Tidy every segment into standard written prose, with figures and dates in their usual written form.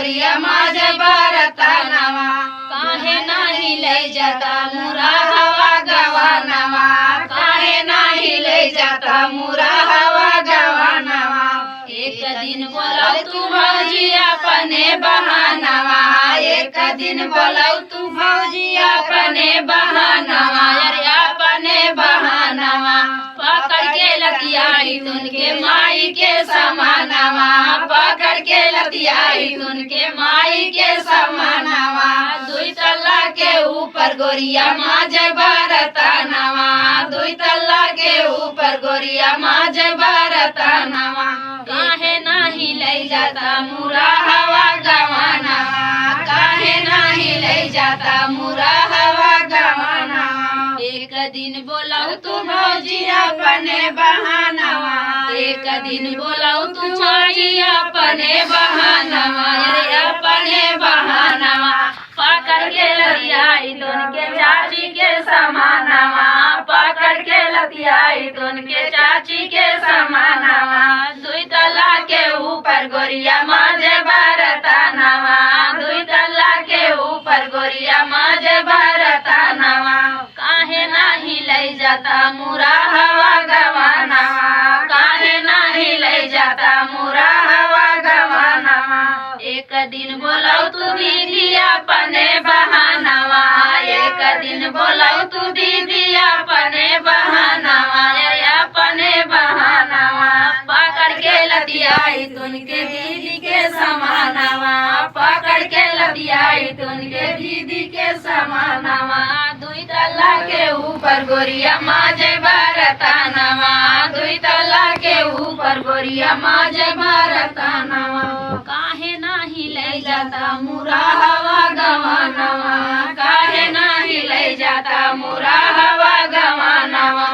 गोरिया माझे भारतानवा काहे नाही लय जाता मुरा हवा गवानवा काहे नाही लय जाता मुरा हवा गवानवा एक दिन बोलाव तू भौजी अपने बहानवा एक दिन बोलाव तू भौजी अपने बहानवा अरे अपने बहानवा पकड़ के लतियाई तुनके माई के समानवा पकड़ के लतियाई तुनके माई के समानवा दुई तल्ला के ऊपर गोरिया माझे भारतानवा दुई तल्ला के ऊपर गोरिया माझे भारतानवा काहे नाही लय जाता मुरा हवा गवानवा काहे नाही लय जाता मुरा हवा गवानवा एक दिन बोलाऊ तू भौजी अपने बहानवा एक दिन बोलाऊ तू भौजी अपने बहानवा अरे अपने बहानवा पकड़ के लतियाई तुनके चाची के समानवा पकड़ के लतियाई तुनके चाची के समानवा दुई तल्ला के ऊपर गोरिया माझे भारतानवा दुई तल्ला के ऊपर गोरिया माझे भारतानवा काहे नाही लय जाता मुरा हवा गवानवा काहे नाही लय जाता मुरा हवा गवानवा एक दिन बोलाऊ तू दीदी अपने बहानवा एक दिन बोलाऊ तू दीदी अपने बहानवा अपने बहानवा पकड़ के लतियाई तुनके दीदी के समानवा पकड़ के लतियाई तुनके दीदी के समानवा दुई तल्ला के ऊपर गोरिया माझे भारतानवा दुई तल्ला के ऊपर गोरिया माझे भारतानवा काहे नाही लय जाता मुरा हवा गवानवा काहे नाही लय जाता मुरा हवा गवानवा।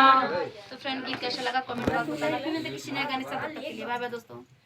तो फ्रेंड गीत कैसा लगा कमेंट बॉक्स में बताना। फिर मिलते किसी नए गाने से, तब तक के लिए बाय बाय दोस्तों।